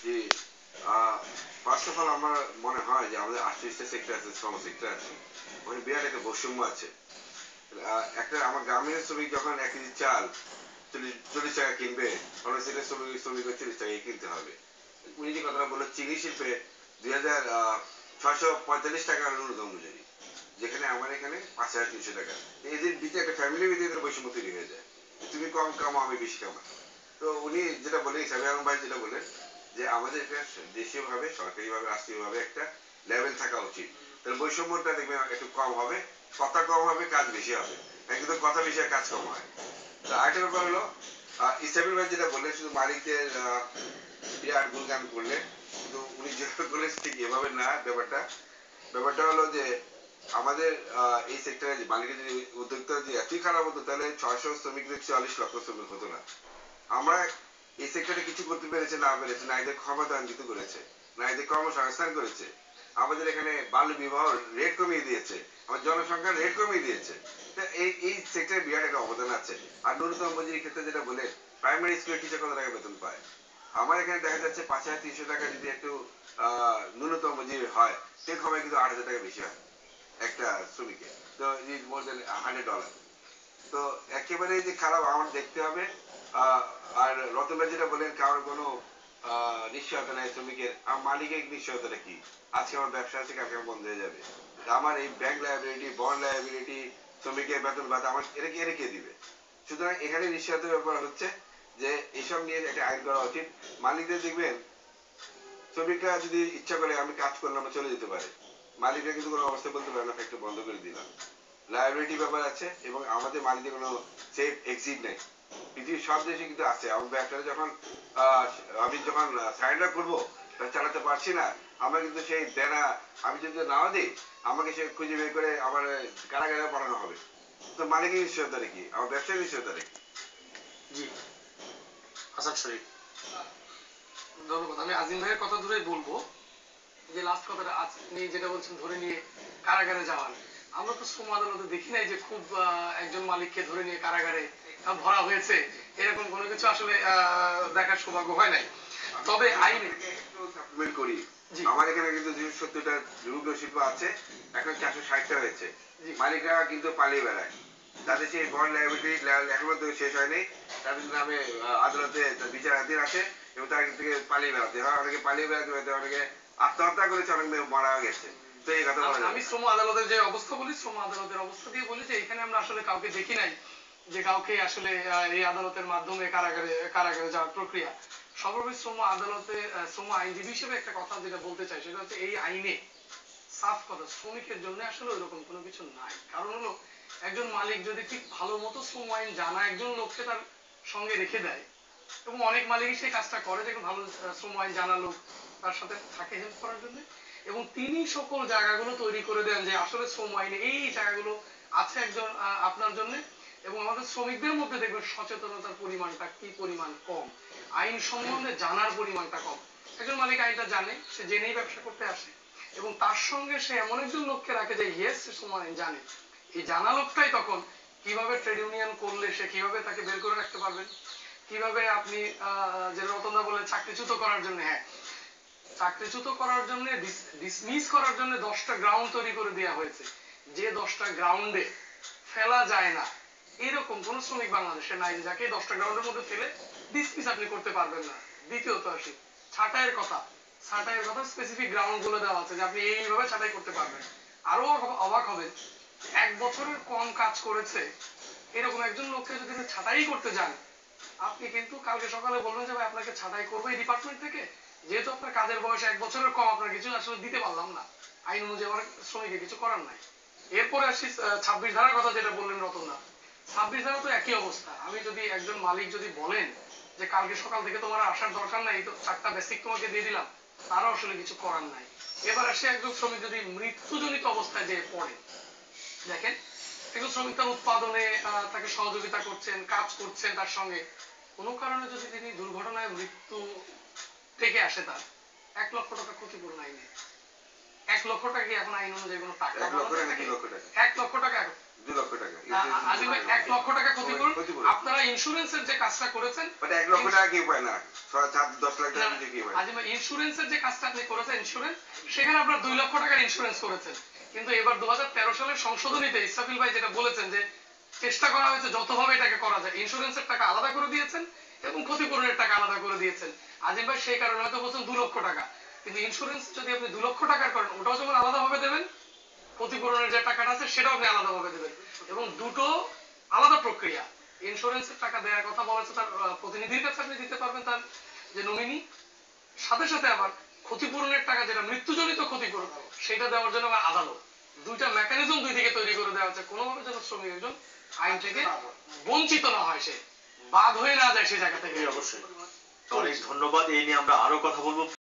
G, first of all আমার মনে হয় যে আমাদের 38টা সেক্টর আছে, শ্রম সেক্টর আছে, ওখানে বিরাট একটা বৈষম্য আছে। একটা আমার গ্রামের শ্রমিক যখন 1 কেজি চাল 40 টাকা কিনবে, অন্য সেক্টরের শ্রমিক 40 টাকায় কিনতে হবে। উনি যে কথাটা বললো, চিনি শিল্পে 645 টাকা ন্যূনতম মজুরি, যেখানে আমার এখানে 5300 টাকা। এদের ভিতরে একটা ফ্যামিলির ভিতরে এদের বৈষম্য তৈরি হয়ে যায়, তুমি কম কামাও আমি বেশি কামাই। তো উনি যেটা বলে, সাবির আলম ভাই যেটা বলেন, যে আমাদের এটা দেশীয় ভাবে, সরকারি ভাবে, রাষ্ট্রীয় ভাবে একটা লেভেল থাকা উচিত। তাহলে বৈষম্যটা দেখবেন একটু কম হবে, কথা কম হবে, কাজ বেশি হবে। কিন্তু কথা বেশি আর কাজ কম হয়। তো আরেকটা ব্যাপার হলো, ইসলামিক ভাই যেটা বললেন, শুধু মালিকদের বিরাট গুণগান করলেন, কিন্তু উনি যেভাবে বলেন ঠিক এভাবে না। ব্যাপারটা ব্যাপারটা হলো যে আমাদের এই সেক্টরে মালিকের যদি উদ্যোক্তা যদি এতই খারাপ হতো, তাহলে 600 শ্রমিক 44 লক্ষ শ্রমিক হতো না। আমরা এই সেক্টরে কিছু করতে পেরেছে না পেরেছে, না এদের ক্ষমতায়ন করেছে, না এদের কর্মসংস্থান করেছে। আমাদের এখানে বাল্য বিবাহ রেট কমিয়ে দিয়েছে, আমার জনসংখ্যার রেট কমিয়ে দিয়েছে। এই সেক্টরে বিরাট একটা অবদান আছে। আর ন্যূনতম মজুরির ক্ষেত্রে যেটা বলে, প্রাইমারি স্কুলের টিচার কত টাকা বেতন পায়? আমার এখানে দেখা যাচ্ছে 5300 টাকা যদি একটু ন্যূনতম মজুরি হয়, টেক হবে কিন্তু 8000 টাকা বেশি হয় একটা শ্রমিকের। তো ইজ মোর দেন $100। তো একেবারে যে খারাপ আমার দেখতে হবে। আহ, আর রতন ভাই যেটা বলেন, কারোর কোনো নিশ্চয়তা নাই শ্রমিকের, আর মালিকের নিশ্চয়তাটা কি? আজকে আমার ব্যবসা আছে, কালকে আমার বন্ধ হয়ে যাবে। আমার এই ব্যাংক লায়াবিলিটি, বন্ড লায়াবিলিটি, শ্রমিকের বেতন ভাতা আমার এরা কে দিবে? সুতরাং এখানে নিশ্চয়তার ব্যাপার হচ্ছে যে এসব নিয়ে একটা আইন করা উচিত। মালিকদের দেখবেন, শ্রমিকরা যদি ইচ্ছা করে আমি কাজ করলাম চলে যেতে পারে, মালিকরা কিন্তু কোনো অবস্থায় বলতে পারে না ফ্যাক্টরি বন্ধ করে দিলাম। লায়াবিলিটি ব্যাপার আছে, এবং আমাদের মালিকদের কোনো সেফ এক্সিট নেই। পৃথিবীর সব দেশে কিন্তু আছে। আমার ব্যবসাটা যখন আহ, আমি যখন সারেন্ডার করবো, চালাতে পারছি না, আমার কিন্তু সেই দেনা আমি যদি নাও দিই, আমাকে সে খুঁজে বের করে আমার কারাগারে পাঠানো হবে। তো মালিকের নিশ্চয়তা কি, আমার ব্যবসার নিশ্চয়তা কি? জি, হাসান শরীফ, ধন্যবাদ। আমি আজিম ভাইয়ের কথা ধরেই বলবো যে লাস্ট কথাটা আপনি যেটা বলছেন ধরে নিয়ে কারাগারে যাওয়ার, আমরা তো শ্রম আদালতে দেখি নাই যে খুব একজন মালিককে ধরে নিয়ে কারাগারে ভরা হয়েছে, এরকম কোনো কিছু আসলে দেখার সৌভাগ্য হয় নাই। তবে আইনে করি, আমার এখানে কিন্তু 270টা রুগ্ন শিল্প আছে, এখন 460টা হয়েছে। মালিকরা কিন্তু পালিয়ে বেড়ায়, তাদের সেই বন্ড লায়াবিলিটি এখন পর্যন্ত শেষ হয়নি। তাদের নামে আদালতে বিচারাধীন আছে, এবং তার থেকে পালিয়ে বেড়াতে হয়, অনেকে পালিয়ে বেড়াতে হয়েছে, অনেকে আত্মহত্যা করেছে, অনেক মারা গেছে। তো এই কথা আমি শ্রম আদালতের যে অবস্থা বলি, শ্রম আদালতের অবস্থা দিয়ে বলি যে এখানে আমরা আসলে কাউকে দেখি নাই যে কাউকে আসলে এই আদালতের মাধ্যমে কারাগারে যাওয়ার প্রক্রিয়া। সর্বোপরি শ্রম আদালতে শ্রম আইনজীবী হিসেবে একটা কথা যেটা বলতে চাই, সেটা হচ্ছে এই আইনে সাফ কথা শ্রমিকের জন্য আসলে ওইরকম কোনো কিছু নাই। কারণ হলো, একজন মালিক যদি ঠিক ভালো মতো শ্রম আইন জানা একজন লোককে তার সঙ্গে রেখে দেয়, এবং অনেক মালিকই সেই কাজটা করে, যে ভালো শ্রম আইন জানা লোক তার সাথে থাকে হেল্প করার জন্য, এবং তিনি সকল জায়গাগুলো তৈরি করে দেন যে আসলে শ্রম আইনে এই জায়গাগুলো আছে একজন আপনার জন্য। এবং আমাদের শ্রমিকদের মধ্যে দেখবেন সচেতনতার পরিমাণটা কি পরিমাণ কম, আইন সম্বন্ধে জানার পরিমাণটা কম। একজন মালিক আইনটা জানে, সে জেনেই ব্যবসা করতে আসে, এবং তার সঙ্গে সে এমন একজন লোককে রাখে যে ইয়েস সে শ্রম আইন জানে। এই জানা লোকটাই তখন কিভাবে ট্রেড ইউনিয়ন করলে সে কিভাবে তাকে বের করে রাখতে পারবেন, কিভাবে আপনি যে রতনদা বলেন চাকরিচ্যুত করার জন্য, হ্যাঁ, চাকরিচ্যুত করার জন্য, ডিসমিস করার জন্য 10টা গ্রাউন্ড তৈরি করে দেওয়া হয়েছে, যে 10টা গ্রাউন্ডে ফেলা যায় না, এরকম কোন শ্রমিক বাংলাদেশে নাই যাকে 10টা গ্রাউন্ডের মধ্যে ফেলে ডিসমিস আপনি করতে পারবেন না। দ্বিতীয়ত আসি ছাঁটাইয়ের কথা। ছাঁটাইয়ের কথা স্পেসিফিক গ্রাউন্ড গুলো দেওয়া আছে যে আপনি এইভাবে ছাঁটাই করতে পারবেন। আরো অবাক হবেন, 1 বছরের কম কাজ করেছে এরকম একজন লোককে যদি ছাঁটাই করতে যান, আপনি কিন্তু কালকে সকালে বলবেন যে ভাই আপনাকে ছাঁটাই করবো এই ডিপার্টমেন্ট থেকে, যেহেতু আপনার কাজের বয়স 1 বছরের কম, আপনার কিছু আসলে দিতে পারলাম না, আইন অনুযায়ী আমার শ্রমিকের কিছু করার নাই। এরপরে আসি 26 ধারার কথা যেটা বললেন রতনদা। 26 ধারা তো একই অবস্থা। আমি যদি একজন মালিক যদি বলেন যে কালকে সকাল থেকে তোমার আসার দরকার নাই, তো 4টা বেসিক তোমাকে দিয়ে দিলাম, তারও আসলে কিছু করার নাই। এবার আসে একজন শ্রমিক যদি মৃত্যুজনিত অবস্থায় যে পড়ে, দেখেন একজন শ্রমিক তার উৎপাদনে তাকে সহযোগিতা করছেন, কাজ করছেন তার সঙ্গে, কোনো কারণে যদি তিনি দুর্ঘটনায় মৃত্যু থেকে আসে, তার 1 লক্ষ টাকা ক্ষতিপূরণ আইনে। 1 লক্ষ টাকা কি এখন আইন অনুযায়ী কোনো টাকা? 1 লক্ষ টাকা, 2 লক্ষ টাকা, 1 লক্ষ টাকা 2 লক্ষ টাকা আজিম ভাই 1 লক্ষ টাকা ক্ষতিপূরণ ক্ষতিপূরণ। আপনারা ইন্স্যুরেন্সের যে কাজটা করেছেন, মানে 1 লক্ষ টাকা কেউ পায় না, 10 লাখ টাকা নিচে কেউ পায় না। আজিম ভাই ইন্স্যুরেন্সের যে কাজটা আপনি করেছেন ইন্স্যুরেন্স, সেখানে আপনারা 2 লক্ষ টাকার ইন্স্যুরেন্স করেছেন। কিন্তু এবার 2013 সালের সংশোধনীতে ইসরাফিল ভাই যেটা বলেছেন যে চেষ্টা করা হয়েছে যতভাবে এটাকে করা যায়, ইন্স্যুরেন্সের টাকা আলাদা করে দিয়েছেন এবং ক্ষতিপূরণের টাকা আলাদা করে দিয়েছেন। আজিম ভাই সেই কারণে হয়তো বলছেন 2 লক্ষ টাকা, কিন্তু ইন্স্যুরেন্স যদি আপনি 2 লক্ষ টাকার করেন ওটাও যেমন আলাদাভাবে দেবেন, ক্ষতিপূরণের যে টাকাটা আছে সেটাও আপনি আলাদাভাবে দেবেন, এবং দুটো আলাদা প্রক্রিয়া। ইন্স্যুরেন্সের টাকা দেওয়ার কথা বলা হচ্ছে তার প্রতিনিধির কাছে আপনি দিতে পারবেন, তার যে নমিনি, সাথে সাথে আবার ক্ষতিপূরণের টাকা যেটা মৃত্যুজনিত ক্ষতিপূরণ সেটা দেওয়ার জন্য আবার আদালত, দুইটা মেকানিজম দুই দিকে তৈরি করে দেওয়া হচ্ছে, কোনোভাবে যেন শ্রমিক একজন আইন থেকে বঞ্চিত না হয়, সে বাদ হয়ে না যায় সে জায়গা থেকে। অবশ্যই অনেক ধন্যবাদ। এই নিয়ে আমরা আরো কথা বলবো।